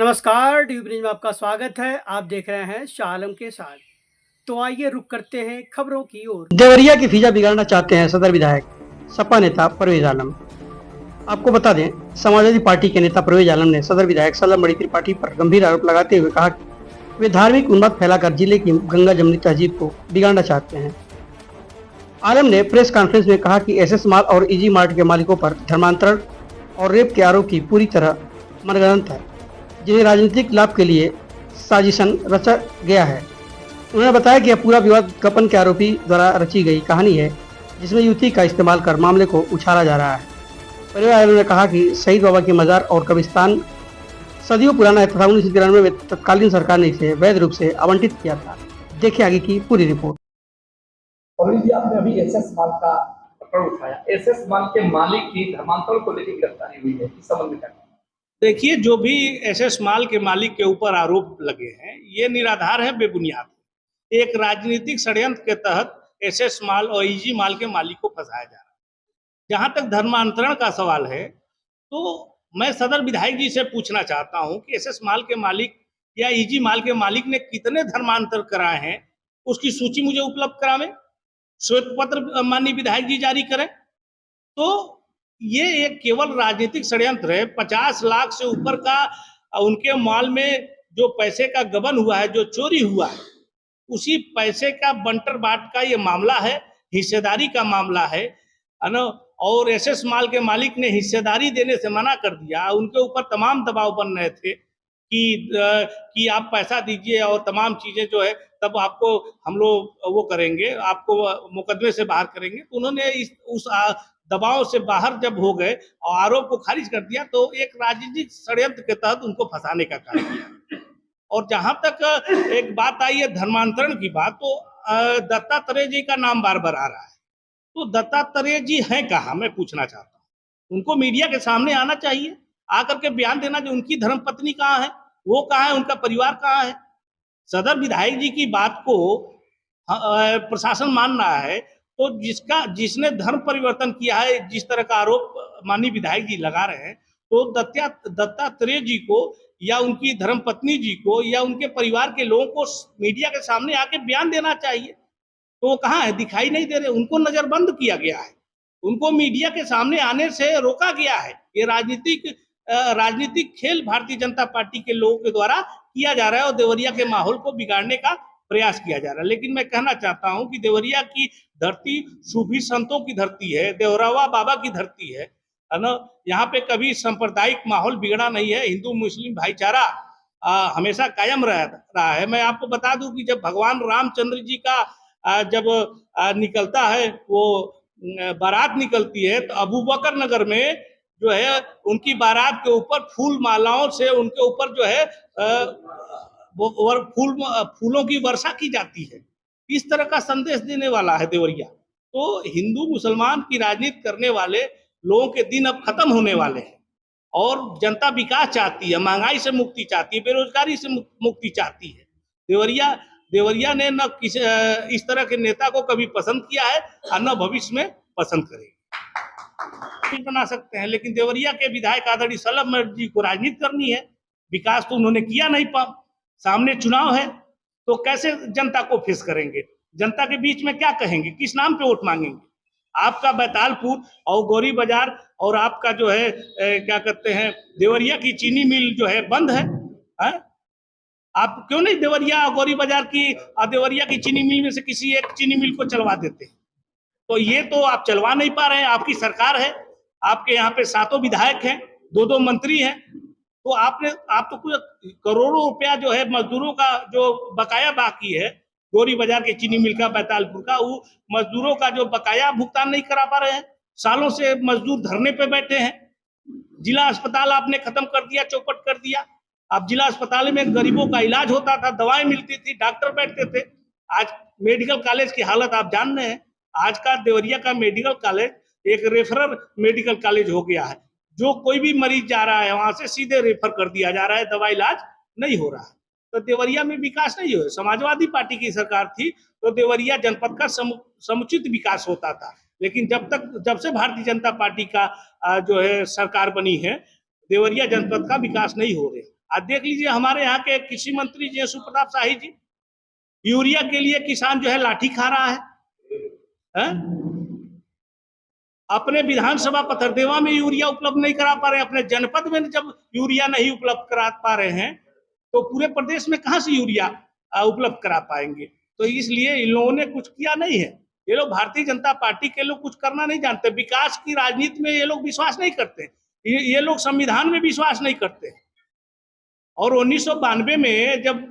नमस्कार, due bridge में आपका स्वागत है। आप देख रहे हैं शाह आलम के साथ। तो आइए रुक करते हैं खबरों की ओर। देवरिया की फिजा बिगाड़ना चाहते हैं सदर विधायक सपा नेता परवेज आलम। आपको बता दें, समाजवादी पार्टी के नेता परवेज आलम ने सदर विधायक सलम बड़ी त्रिपाठी पर गंभीर आरोप लगाते हुए कहा कि वे धार्मिक उन्माद फैलाकर जिले की गंगा जमुनी तहजीब को बिगाड़ना चाहते हैं। आलम ने प्रेस कॉन्फ्रेंस में कहा कि एसएस माल और इजी मार्ट के मालिकों पर धर्मांतरण और रेप के आरोप की पूरी तरह मनगढ़ंत है, जिन्हें राजनीतिक लाभ के लिए साजिशन रचा गया है। उन्होंने बताया कि यह पूरा विवाद गपन के आरोपी द्वारा रची गई कहानी है, जिसमें युवती का इस्तेमाल कर मामले को उछाला जा रहा है। परिवार ने कहा कि शहीद बाबा की मजार और कब्रिस्तान सदियों पुराना है तथा 1993 में तत्कालीन सरकार ने इसे वैध रूप से आवंटित किया था। देखिए आगे की पूरी रिपोर्ट। जी, आपने अभी एसएस माल का प्रकरण उठाया। एसएस माल के मालिक की धर्मांतरण को लेकर गिरफ्तारी हुई है, इस संबंध में क्या? देखिए, जो भी एसएस माल के मालिक के ऊपर आरोप लगे हैं, ये निराधार है, बेबुनियाद। एक राजनीतिक षड्यंत्र के तहत एसएस माल और इजी माल के मालिक को फंसाया जा रहा है। जहां तक धर्मांतरण का सवाल है, तो मैं सदर विधायक जी से पूछना चाहता हूं कि एसएस माल के मालिक या इजी माल के मालिक ने कितने धर्मांतर कराए हैं, उसकी सूची मुझे उपलब्ध करावें, श्वेत पत्र माननीय विधायक जी जारी करें। तो ये एक केवल राजनीतिक षड्यंत्र है। 50 लाख से ऊपर का उनके माल में जो पैसे का गबन हुआ है, जो चोरी हुआ है, उसी पैसे का बंटर बाट का ये मामला है, हिस्सेदारी का मामला है ना। और एसएस माल के मालिक ने हिस्सेदारी देने से मना कर दिया। उनके ऊपर तमाम दबाव बन रहे थे कि आप पैसा दीजिए और तमाम चीजें जो है तब आपको हम लोग वो करेंगे, आपको मुकदमे से बाहर करेंगे। तो उन्होंने उस दबाव से बाहर जब हो गए और आरोप को खारिज कर दिया, तो एक राजनीतिक षड्यंत्र के तहत उनको फंसाने का कार्य किया। और जहां तक एक बात आई है धर्मांतरण की बात, तो दत्तात्रेय जी का नाम बार बार आ रहा है। तो दत्तात्रेय जी हैं कहाँ, मैं पूछना चाहता हूँ। उनको मीडिया के सामने आना चाहिए, आकर के बयान देना कि उनकी धर्मपत्नी कहाँ है, वो कहाँ है, उनका परिवार कहाँ है। सदर विधायक जी की बात को प्रशासन मान रहा है, तो जिसने धर्म परिवर्तन किया है, जिस तरह का आरोप माननीय विधायक जी लगा रहे हैं, तो दत्तात्रेय जी को या उनकी धर्मपत्नी जी को या उनके परिवार के लोगों को मीडिया के सामने आके बयान देना चाहिए। तो वो कहाँ है, दिखाई नहीं दे रहे। उनको नजरबंद किया गया है, उनको मीडिया के सामने आने से रोका गया है। ये राजनीतिक खेल भारतीय जनता पार्टी के लोगों के द्वारा किया जा रहा है और देवरिया के माहौल को बिगाड़ने का प्रयास किया जा रहा है। लेकिन मैं कहना चाहता हूं कि देवरिया की धरती सूफी संतों की धरती है, देवरावा बाबा की धरती है ना। यहाँ पे कभी सांप्रदायिक माहौल बिगड़ा नहीं है। हिंदू मुस्लिम भाईचारा हमेशा कायम रहा है। मैं आपको बता दूं कि जब भगवान रामचंद्र जी का जब निकलता है, वो बारात निकलती है, तो अबूबकर नगर में जो है उनकी बारात के ऊपर फूल मालाओं से उनके ऊपर जो है फूलों की वर्षा की जाती है। इस तरह का संदेश देने वाला है देवरिया। तो हिंदू मुसलमान की राजनीति करने वाले लोगों के दिन अब खत्म होने वाले हैं और जनता विकास चाहती है, महंगाई से मुक्ति चाहती है, बेरोजगारी से मुक्ति चाहती है। देवरिया ने न इस तरह के नेता को कभी पसंद किया है और न भविष्य में पसंद करेगी। बना सकते हैं, लेकिन देवरिया के विधायक आदरणीय सलम जी को राजनीति करनी है। विकास तो उन्होंने किया नहीं। सामने चुनाव है, तो कैसे जनता को फेस करेंगे, जनता के बीच में क्या कहेंगे, किस नाम पे वोट मांगेंगे। आपका बैतालपुर और गौरी बाजार और आपका जो है क्या कहते हैं देवरिया की चीनी मिल जो है बंद है। आप क्यों नहीं देवरिया और गौरी बाजार की देवरिया की चीनी मिल में से किसी एक चीनी मिल को चलवा देते हैं। तो ये तो आप चलवा नहीं पा रहे हैं। आपकी सरकार है, आपके यहाँ पे 7 विधायक हैं, 2 मंत्री हैं। तो आप तो कुछ करोड़ों रुपया जो है मजदूरों का जो बकाया बाकी है, गौरी बाजार के चीनी मिल का, बैतालपुर का, वो मजदूरों का जो बकाया भुगतान नहीं करा पा रहे हैं। सालों से मजदूर धरने पे बैठे हैं। जिला अस्पताल आपने खत्म कर दिया, चौपट कर दिया। अब जिला अस्पताल में गरीबों का इलाज होता था, दवाएं मिलती थी, डॉक्टर बैठते थे। आज मेडिकल कॉलेज की हालत आप जान रहे हैं। आज का देवरिया का मेडिकल कॉलेज एक रेफरल मेडिकल कॉलेज हो गया है। जो कोई भी मरीज जा रहा है वहां से सीधे रेफर कर दिया जा रहा है, दवा इलाज नहीं हो रहा है। तो देवरिया में विकास नहीं हुआ। समाजवादी पार्टी की सरकार थी तो देवरिया जनपद का समुचित विकास होता था। लेकिन जब से भारतीय जनता पार्टी का जो है सरकार बनी है, देवरिया जनपद का विकास नहीं हो रहा। आज देख लीजिए हमारे यहाँ के कृषि मंत्री जी शिव प्रताप शाही जी, यूरिया के लिए किसान जो है लाठी खा रहा है? अपने विधानसभा पथरदेवा में यूरिया उपलब्ध नहीं करा पा रहे हैं, अपने जनपद में जब यूरिया नहीं उपलब्ध करा पा रहे हैं तो पूरे प्रदेश में कहां से यूरिया उपलब्ध करा पाएंगे? तो इसलिए इन लोगों ने कुछ किया नहीं है। ये लोग भारतीय जनता पार्टी के लोग कुछ करना नहीं जानते, विकास की राजनीति में ये लोग विश्वास नहीं करते, ये लोग संविधान में विश्वास नहीं करते। और 1992 में जब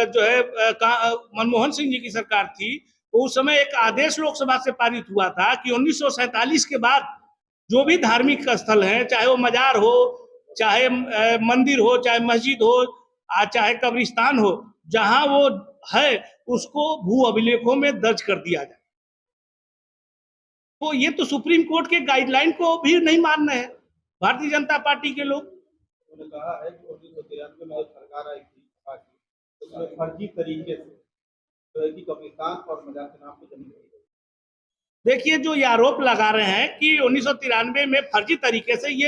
जो है मनमोहन सिंह जी की सरकार थी, तो उस समय एक आदेश लोकसभा से पारित हुआ था कि 1947 के बाद जो भी धार्मिक स्थल हैं, चाहे वो मजार हो, चाहे मंदिर हो, चाहे मस्जिद हो, चाहे कब्रिस्तान हो, जहां वो है उसको भू अभिलेखों में दर्ज कर दिया जाए। तो ये तो सुप्रीम कोर्ट के गाइडलाइन को भी नहीं मान रहे हैं भारतीय जनता पार्टी के लोग। उन्होंने कहा है कि 1993 में जब सरकार आई थी उसमें फर्जी तरीके से तो कि कब्रिस्तान और मजार के नाम पे जमीन। देखिए जो ये आरोप लगा रहे हैं कि 1993 में फर्जी तरीके से, ये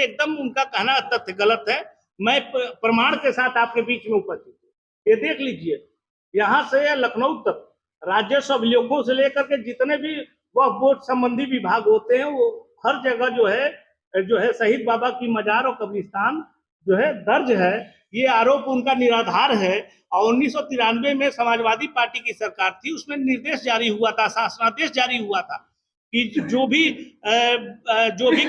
एकदम उनका कहना तथ्य गलत है। मैं प्रमाण के साथ आपके बीच में उपस्थित हूँ, ये देख लीजिए, यहाँ से लखनऊ तक राजस्व अभिलेखों से लेकर के जितने भी वक्फ बोर्ड संबंधी विभाग होते हैं, वो हर जगह जो है शहीद बाबा की मजार और कब्रिस्तान जो है दर्ज है। ये आरोप उनका निराधार है। और 1993 में समाजवादी पार्टी की सरकार थी, उसमें निर्देश जारी हुआ था, शासनादेश जारी हुआ था कि जो भी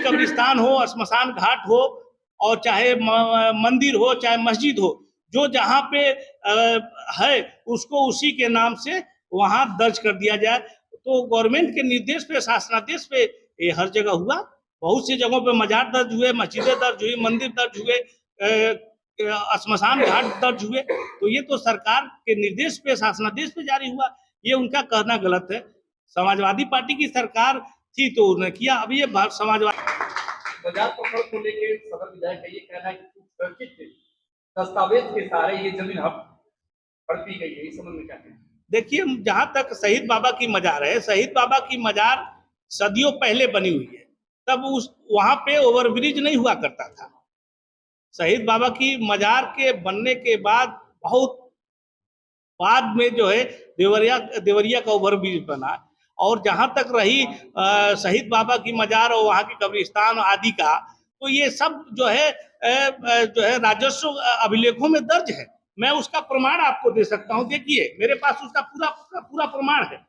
कब्रिस्तान हो, श्मशान घाट हो, और चाहे मंदिर हो, चाहे मस्जिद हो, जो जहाँ पे है उसको उसी के नाम से वहां दर्ज कर दिया जाए। तो गवर्नमेंट के निर्देश पे, शासनादेश पे ये हर जगह हुआ। बहुत सी जगहों पे मजार दर्ज हुए, मस्जिदें दर्ज हुई, मंदिर दर्ज हुए, श्मशान घाट दर्ज हुए। तो ये तो सरकार के निर्देश पे, शासनादेश पे जारी हुआ। ये उनका कहना गलत है। समाजवादी पार्टी की सरकार थी तो उन्होंने किया। अब ये समाजवादी बाजार पकड़ को लेके सदर विधायक का ये कहना है कि चर्चित दस्तावेज के सहारे ये जमीन हड़पी गई है, इस संबंध में क्या कहना है? देखिए, जहां तक शहीद बाबा की मजार है, शहीद बाबा की मजार सदियों पहले बनी हुई है। तब वहां पे ओवरब्रिज नहीं हुआ करता था। शहीद बाबा की मजार के बनने के बाद बहुत बाद में जो है देवरिया का ओवरब्रिज बना। और जहां तक रही शहीद बाबा की मजार और वहां के कब्रिस्तान आदि का, तो ये सब जो है राजस्व अभिलेखों में दर्ज है। मैं उसका प्रमाण आपको दे सकता हूं। देखिए, मेरे पास उसका पूरा प्रमाण है।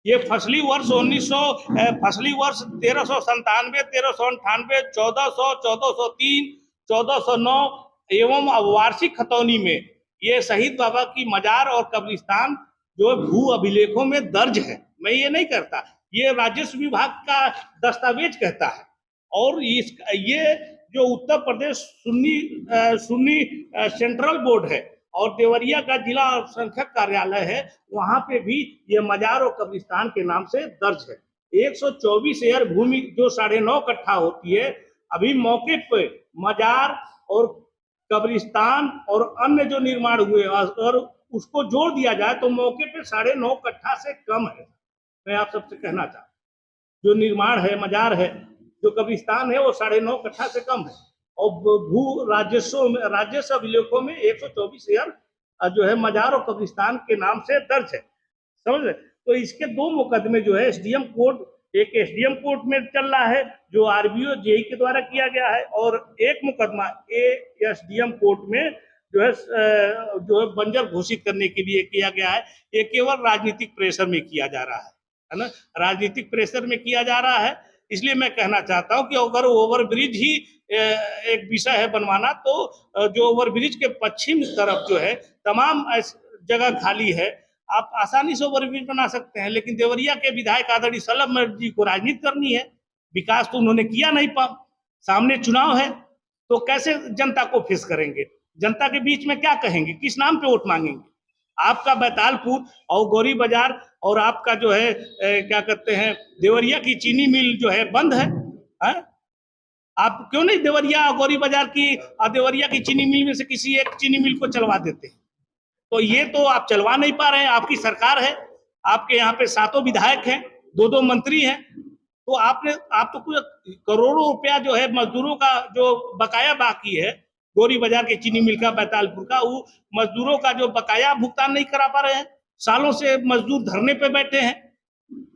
ये फसली वर्ष 1397, 1398, 1400, 1403, 1409 एवं वार्षिक खतौनी में ये शहीद बाबा की मजार और कब्रिस्तान जो भू अभिलेखों में दर्ज है। मैं ये नहीं करता, ये राजस्व विभाग का दस्तावेज कहता है। और ये जो उत्तर प्रदेश सुन्नी सेंट्रल बोर्ड है और देवरिया का जिला अल्पसंख्यक कार्यालय है, वहां पे भी ये मजार और कब्रिस्तान के नाम से दर्ज है। 124 एकड़ भूमि जो 9.5 कट्ठा होती है, अभी मौके पे मजार और कब्रिस्तान और अन्य जो निर्माण हुए और उसको जोड़ दिया जाए तो मौके पे 9.5 कट्ठा से कम है। मैं आप सबसे कहना चाहता हूँ, जो निर्माण है, मजार है, जो कब्रिस्तान है, वो 9.5 कट्ठा से कम है। और भू राजस्व अभिलेखों में 124 एकड़ जो है मजार और कब्रिस्तान के नाम से दर्ज है। समझ रहे? तो इसके 2 मुकदमे जो है एसडीएम कोर्ट, एक एसडीएम कोर्ट में चल रहा है जो आरबीओ जेई के द्वारा किया गया है, और एक मुकदमा एसडीएम कोर्ट में जो है बंजर घोषित करने के लिए किया गया है। ये केवल राजनीतिक प्रेशर में किया जा रहा है ना, राजनीतिक प्रेशर में किया जा रहा है। इसलिए मैं कहना चाहता हूं कि अगर ओवरब्रिज ही एक विषय है बनवाना, तो जो ओवरब्रिज के पश्चिम तरफ जो है तमाम जगह खाली है, आप आसानी से ओवरब्रिज बना सकते हैं। लेकिन देवरिया के विधायक आदरणीय शलभ जी को राजनीति करनी है, विकास तो उन्होंने किया नहीं। सामने चुनाव है तो कैसे जनता को फेस करेंगे? जनता के बीच में क्या कहेंगे? किस नाम पे वोट मांगेंगे? आपका बैतालपुर और गौरी बाजार और आपका जो है क्या कहते हैं देवरिया की चीनी मिल जो है बंद है। आप क्यों नहीं देवरिया और गौरी बाजार की देवरिया की चीनी मिल में से किसी एक चीनी मिल को चलवा देते हैं? तो ये तो आप चलवा नहीं पा रहे हैं। आपकी सरकार है, आपके यहाँ पे 7 विधायक हैं, 2 मंत्री हैं, तो आप तो कुछ करोड़ों रुपया जो है मजदूरों का जो बकाया बाकी है गोरी बाजार के चीनी मिल का, बैतालपुर का, वो मजदूरों का जो बकाया भुगतान नहीं करा पा रहे हैं। सालों से मजदूर धरने पे बैठे हैं।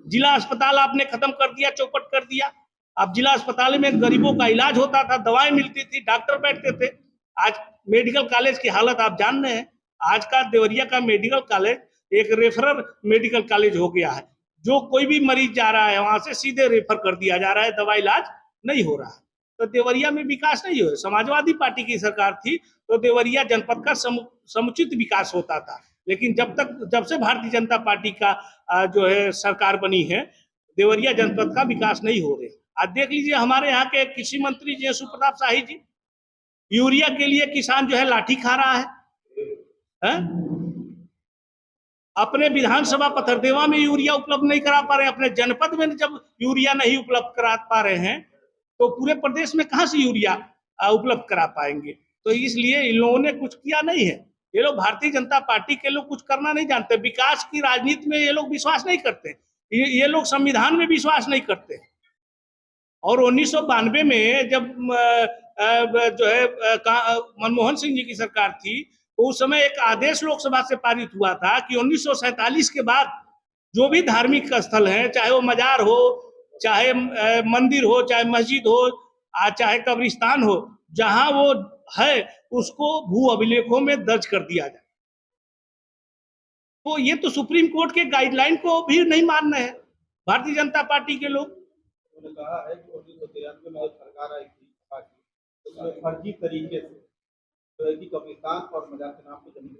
जिला अस्पताल आपने खत्म कर दिया, चौपट कर दिया। अब जिला अस्पताल में गरीबों का इलाज होता था, दवाएं मिलती थी, डॉक्टर बैठते थे। आज मेडिकल कॉलेज की हालत आप जान रहे हैं। आज का देवरिया का मेडिकल कॉलेज एक रेफरल मेडिकल कॉलेज हो गया है। जो कोई भी मरीज जा रहा है वहां से सीधे रेफर कर दिया जा रहा है, दवा इलाज नहीं हो रहा है। तो देवरिया में विकास नहीं हुआ। समाजवादी पार्टी की सरकार थी तो देवरिया जनपद का समुचित विकास होता था, लेकिन जब से भारतीय जनता पार्टी का जो है सरकार बनी है, देवरिया जनपद का विकास नहीं हो रहा है। आज देख लीजिए, हमारे यहाँ के कृषि मंत्री जी सुप्रताप शाही जी, यूरिया के लिए किसान जो है लाठी खा रहा है? अपने विधानसभा पथरदेवा में यूरिया उपलब्ध नहीं करा पा रहे हैं। अपने जनपद में जब यूरिया नहीं उपलब्ध करा पा रहे हैं तो पूरे प्रदेश में कहां से यूरिया उपलब्ध करा पाएंगे? तो इसलिए इन लोगों ने कुछ किया नहीं है। ये लोग, भारतीय जनता पार्टी के लोग कुछ करना नहीं जानते। विकास की राजनीति में ये लोग विश्वास नहीं करते। ये लोग संविधान में विश्वास नहीं करते। और 1992 में जब जो है मनमोहन सिंह जी की सरकार थी, तो उस समय एक आदेश लोकसभा से पारित हुआ था कि 1947 के बाद जो भी धार्मिक स्थल हैं, चाहे वो मजार हो, चाहे मंदिर हो, चाहे मस्जिद हो, चाहे कब्रिस्तान हो, जहां वो है उसको भू अभिलेखों में दर्ज कर दिया जाए। तो ये तो सुप्रीम कोर्ट के गाइडलाइन को भी नहीं मान रहे हैं भारतीय जनता पार्टी के लोग। उन्होंने कहा है कि 1993 में सरकार आई थी, उसमें फर्जी तरीके से कि कब्रिस्तान और मजार के नाम पर जमीन।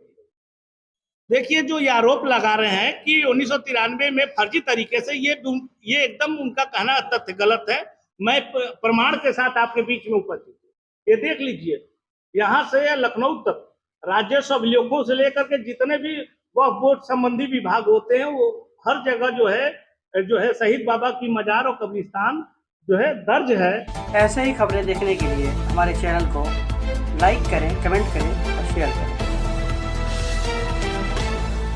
देखिए, जो ये आरोप लगा रहे हैं कि 1993 में फर्जी तरीके से, ये एकदम उनका कहना तथ्य गलत है। मैं प्रमाण के साथ आपके बीच में उपस्थित हूँ। ये देख लीजिए, यहाँ से लखनऊ तक राजस्व अभिलेखों से लेकर के जितने भी वक्फ बोर्ड संबंधी विभाग होते हैं, वो हर जगह जो है शहीद बाबा की मजार और कब्रिस्तान जो है दर्ज है। ऐसे ही खबरें देखने के लिए हमारे चैनल को लाइक करें, कमेंट करें और शेयर करें।